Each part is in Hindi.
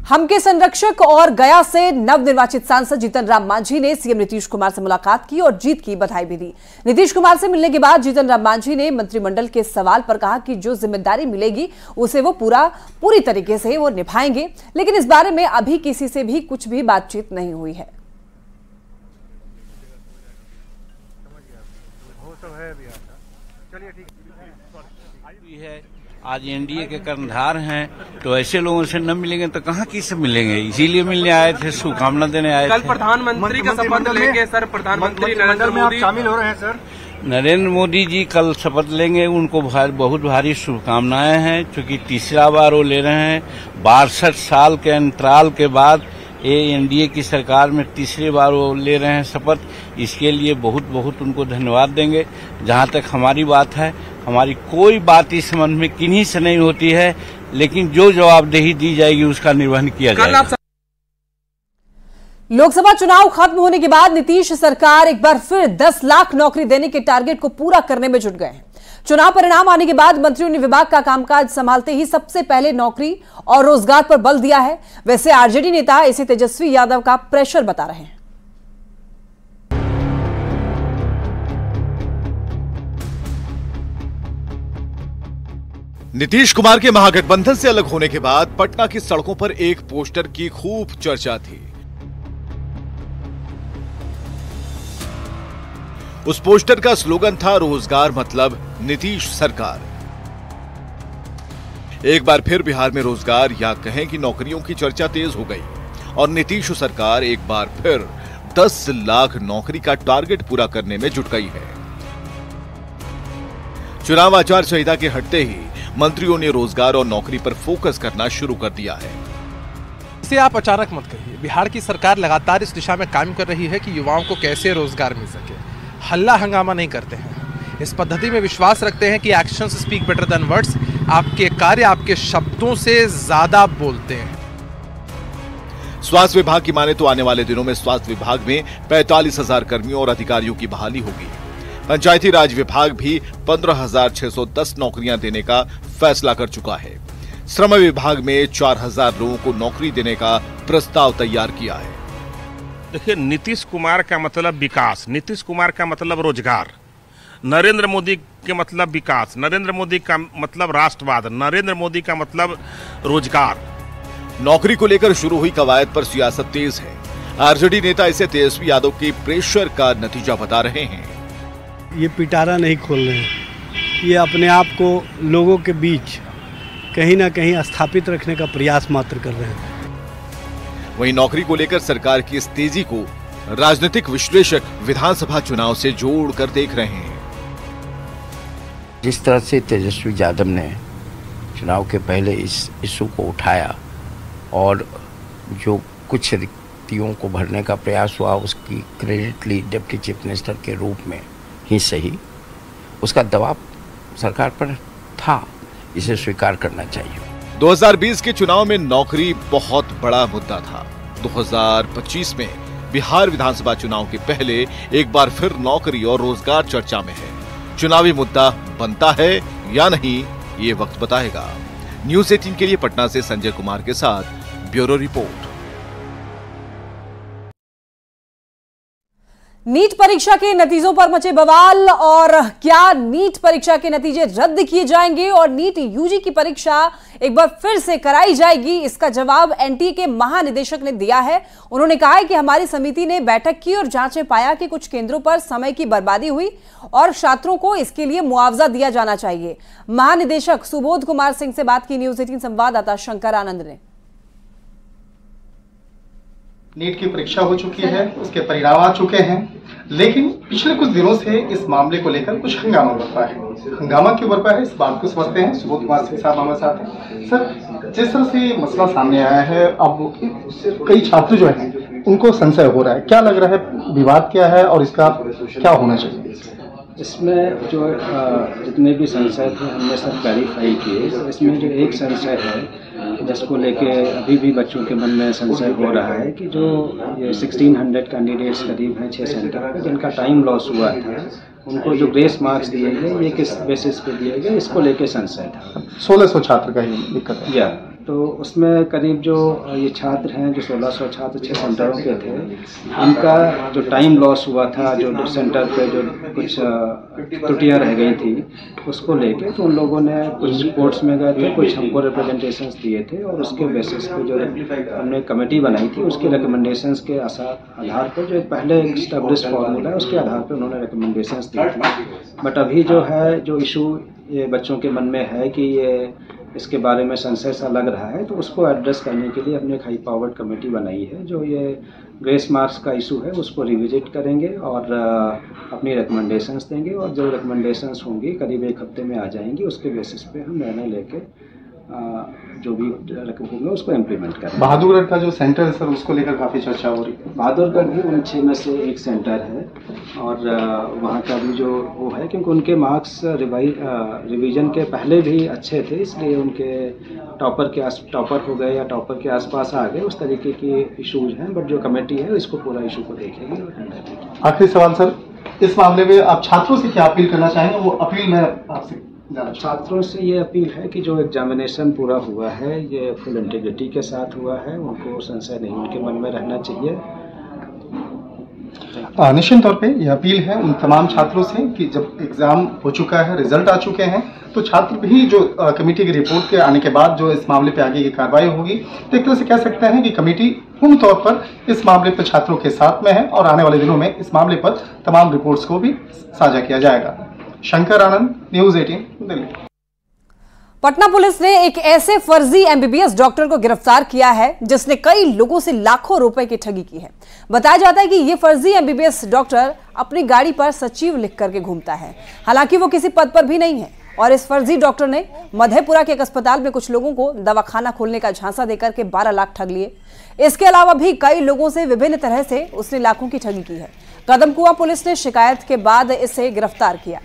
हम के संरक्षक और गया से नवनिर्वाचित सांसद जीतन राम मांझी ने सीएम नीतीश कुमार से मुलाकात की और जीत की बधाई भी दी। नीतीश कुमार से मिलने के बाद जीतन राम मांझी ने मंत्रिमंडल के सवाल पर कहा कि जो जिम्मेदारी मिलेगी उसे वो पूरी तरीके से वो निभाएंगे, लेकिन इस बारे में अभी किसी से भी कुछ भी बातचीत नहीं हुई है। आज एनडीए के कर्णधार हैं, तो ऐसे लोगों से न मिलेंगे तो कहाँ किससे मिलेंगे, इसीलिए मिलने आए थे, शुभकामना देने आए थे। कल प्रधानमंत्री का शपथ लेंगे सर, प्रधानमंत्री नरेंद्र मोदी शामिल हो रहे हैं सर। नरेंद्र मोदी जी कल शपथ लेंगे, उनको बहुत भारी शुभकामनाएं हैं, क्योंकि तीसरा बार वो ले रहे हैं। 62 साल के अंतराल के बाद ये एनडीए की सरकार में तीसरी बार वो ले रहे हैं शपथ, इसके लिए बहुत उनको धन्यवाद देंगे। जहां तक हमारी बात है, हमारी कोई बात इस संबंध में किन्हीं से नहीं होती है, लेकिन जो जवाबदेही दी जाएगी उसका निर्वहन किया जाएगा। लोकसभा चुनाव खत्म होने के बाद नीतीश सरकार एक बार फिर 10 लाख नौकरी देने के टारगेट को पूरा करने में जुट गए हैं। चुनाव परिणाम आने के बाद मंत्रियों ने विभाग का कामकाज संभालते ही सबसे पहले नौकरी और रोजगार पर बल दिया है। वैसे आरजेडी नेता इसे तेजस्वी यादव का प्रेशर बता रहे हैं। नीतीश कुमार के महागठबंधन से अलग होने के बाद पटना की सड़कों पर एक पोस्टर की खूब चर्चा थी। उस पोस्टर का स्लोगन था, रोजगार मतलब नीतीश सरकार। एक बार फिर बिहार में रोजगार या कहें कि नौकरियों की चर्चा तेज हो गई और नीतीश सरकार एक बार फिर 10 लाख नौकरी का टारगेट पूरा करने में जुट गई है। चुनाव आचार संहिता के हटते ही मंत्रियों ने रोजगार और नौकरी पर फोकस करना शुरू कर दिया है। इसे आप अचानक मत कहिए। बिहार की सरकार लगातार इस दिशा में काम कर रही है कि युवाओं को कैसे रोजगार मिल सके। हल्ला हंगामा नहीं करते हैं, इस पद्धति में विश्वास रखते हैं कि actions speak better than words. आपके कार्य आपके शब्दों से ज्यादा बोलते हैं। स्वास्थ्य विभाग की माने तो आने वाले दिनों में स्वास्थ्य विभाग में 45,000 कर्मियों और अधिकारियों की बहाली होगी। पंचायती राज विभाग भी 15,610 नौकरियां देने का फैसला कर चुका है। श्रम विभाग में 4,000 लोगों को नौकरी देने का प्रस्ताव तैयार किया है। देखिए, नीतीश कुमार का मतलब विकास, नीतीश कुमार का मतलब रोजगार, नरेंद्र मोदी के मतलब विकास, नरेंद्र मोदी का मतलब राष्ट्रवाद, नरेंद्र मोदी का मतलब रोजगार। नौकरी को लेकर शुरू हुई कवायद पर सियासत तेज है। आरजेडी नेता इसे तेजस्वी यादव के प्रेशर का नतीजा बता रहे हैं। ये पिटारा नहीं खोल रहे हैं, ये अपने आप को लोगों के बीच कहीं ना कहीं स्थापित रखने का प्रयास मात्र कर रहे हैं। वहीं नौकरी को लेकर सरकार की इस तेजी को राजनीतिक विश्लेषक विधानसभा चुनाव से जोड़कर देख रहे हैं। जिस तरह से तेजस्वी यादव ने चुनाव के पहले इस इशू को उठाया और जो कुछ रिक्तियों को भरने का प्रयास हुआ, उसकी क्रेडिट ली डिप्टी चीफ मिनिस्टर के रूप में ही सही, उसका दबाव सरकार पर था, इसे स्वीकार करना चाहिए। 2020 के चुनाव में नौकरी बहुत बड़ा मुद्दा था। 2025 में बिहार विधानसभा चुनाव के पहले एक बार फिर नौकरी और रोजगार चर्चा में है। चुनावी मुद्दा बनता है या नहीं, ये वक्त बताएगा। न्यूज़ 18 के लिए पटना से संजय कुमार के साथ ब्यूरो रिपोर्ट। नीट परीक्षा के नतीजों पर मचे बवाल और क्या नीट परीक्षा के नतीजे रद्द किए जाएंगे और नीट यूजी की परीक्षा एक बार फिर से कराई जाएगी, इसका जवाब एनटीए के महानिदेशक ने दिया है। उन्होंने कहा है कि हमारी समिति ने बैठक की और जांच में पाया कि कुछ केंद्रों पर समय की बर्बादी हुई और छात्रों को इसके लिए मुआवजा दिया जाना चाहिए। महानिदेशक सुबोध कुमार सिंह से बात की न्यूज़ 18 संवाददाता शंकर आनंद ने। नीट की परीक्षा हो चुकी है, उसके परिणाम आ चुके हैं, लेकिन पिछले कुछ दिनों से इस मामले को लेकर कुछ हंगामा बरपा है। हंगामा क्यों बरपा है, इस बात को समझते हैं। सुबोध कुमार सिंह साहब हमारे साथ हैं। सर, जिस तरह से मसला सामने आया है, अब कई छात्र जो हैं उनको संशय हो रहा है, क्या लग रहा है, विवाद क्या है और इसका क्या होना चाहिए? इसमें जो जितने भी संशय थे हमने सब क्लैरिफाई किए। इसमें जो एक संशय है जिसको लेके अभी भी बच्चों के मन में संशय हो रहा है कि जो ये 1600 कैंडिडेट्स करीब हैं 6 सेंटर पर जिनका टाइम लॉस हुआ था, उनको जो ग्रेस मार्क्स दिए गए ये किस बेसिस पे दिए गए, इसको लेके संशय था। 1600 छात्र का ही दिक्कत है। तो उसमें करीब जो ये छात्र हैं, जो 1600 छात्र 6 सेंटरों के थे, उनका जो टाइम लॉस हुआ था, जो सेंटर पे जो कुछ त्रुटियां रह गई थी, उसको लेके तो उन लोगों ने कुछ रिपोर्ट्स में गए थे, कुछ हमको रिप्रेजेंटेशंस दिए थे और उसके बेसिस पे जो हमने कमेटी बनाई थी, उसके रिकमेंडेशंस के आधार पर जो पहले एस्टेब्लिश फार्मूला है उसके आधार पर उन्होंने रिकमेंडेशंस दी थी। बट अभी जो है, जो इशू ये बच्चों के मन में है कि ये इसके बारे में संशय सा लग रहा है, तो उसको एड्रेस करने के लिए हमने एक हाई पावर्ड कमेटी बनाई है, जो ये ग्रेस मार्क्स का इशू है उसको रिविजिट करेंगे और अपनी रिकमेंडेशंस देंगे और जो रिकमेंडेशंस होंगी करीब 1 हफ्ते में आ जाएंगी। उसके बेसिस पे हम निर्णय लेके जो भी रकम होगा उसको इम्प्लीमेंट करें। बहादुरगढ़ का जो सेंटर है सर, उसको लेकर काफ़ी चर्चा हो रही है। बहादुरगढ़ भी उन 6 में से एक सेंटर है और वहाँ का भी जो वो है, क्योंकि उनके मार्क्स रिवीजन के पहले भी अच्छे थे, इसलिए उनके टॉपर हो गए या टॉपर के आसपास आ गए, उस तरीके की इशूज़ हैं। बट जो कमेटी है इसको पूरा इशू को देखेगी और आखिरी सवाल सर, इस मामले में आप छात्रों से क्या अपील करना चाहेंगे? वो अपील मैं आपसे छात्रों से ये अपील है कि जो एग्जामिनेशन पूरा हुआ है ये फुल इंटीग्रिटी के साथ हुआ है, उनको संशय नहीं उनके मन में रहना चाहिए। निश्चित तौर पे ये अपील है उन तमाम छात्रों से कि जब एग्जाम हो चुका है, रिजल्ट आ चुके हैं, तो छात्र भी जो कमेटी की रिपोर्ट के आने के बाद जो इस मामले पे आगे की कार्रवाई होगी, तो एक तरह से कह सकते हैं कि कमेटी पूर्ण तौर पर इस मामले पर छात्रों के साथ में है और आने वाले दिनों में इस मामले पर तमाम रिपोर्ट्स को भी साझा किया जाएगा। शंकर आनंद, न्यूज़ 18, दिल्ली। पटना पुलिस ने एक ऐसे फर्जी एमबीबीएस डॉक्टर को गिरफ्तार किया है जिसने कई लोगों से लाखों रुपए की ठगी की है। बताया जाता है कि यह फर्जी एमबीबीएस डॉक्टर अपनी गाड़ी पर सचिव लिख करके घूमता है। हालांकि वो किसी पद पर भी नहीं है और इस फर्जी डॉक्टर ने मधेपुरा के एक अस्पताल में कुछ लोगों को दवाखाना खोलने का झांसा देकर के 12 लाख ठग लिए। इसके अलावा भी कई लोगों से विभिन्न तरह से उसने लाखों की ठगी की है। कदमकुआं पुलिस ने शिकायत के बाद इसे गिरफ्तार किया।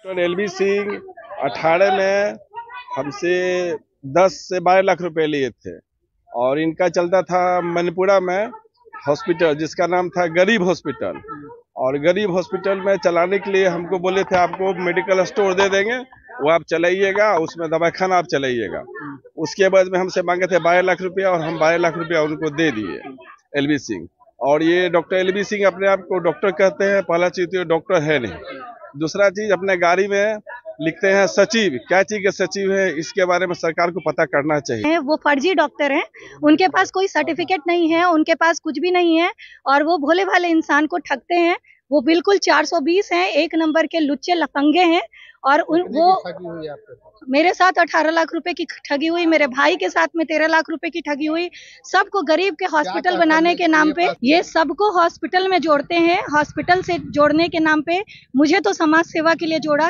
एलबी सिंह 18 में हमसे 10 से 12 लाख रुपए लिए थे और इनका चलता था मणिपुरा में हॉस्पिटल जिसका नाम था गरीब हॉस्पिटल, और गरीब हॉस्पिटल में चलाने के लिए हमको बोले थे आपको मेडिकल स्टोर दे देंगे, वो आप चलाइएगा, उसमें दवाखाना आप चलाइएगा। उसके बाद में हमसे मांगे थे 12 लाख रुपया और हम 12 लाख रुपया उनको दे दिए एलबी सिंह। और ये डॉक्टर एलबी सिंह अपने आप को डॉक्टर कहते हैं, पहला चीज तो डॉक्टर है नहीं, दूसरा चीज अपने गाड़ी में लिखते हैं सचिव। क्या चीज के सचिव है इसके बारे में सरकार को पता करना चाहिए। वो फर्जी डॉक्टर हैं, उनके पास कोई सर्टिफिकेट नहीं है, उनके पास कुछ भी नहीं है और वो भोले भाले इंसान को ठगते हैं। वो बिल्कुल 420 हैं, 1 नंबर के लुच्चे लफंगे हैं। और मेरे साथ 18 लाख रुपए की ठगी हुई, मेरे भाई के साथ में 13 लाख रुपए की ठगी हुई। सबको गरीब के हॉस्पिटल बनाने के नाम पे ये सबको हॉस्पिटल में जोड़ते हैं। हॉस्पिटल से जोड़ने के नाम पे मुझे तो समाज सेवा के लिए जोड़ा।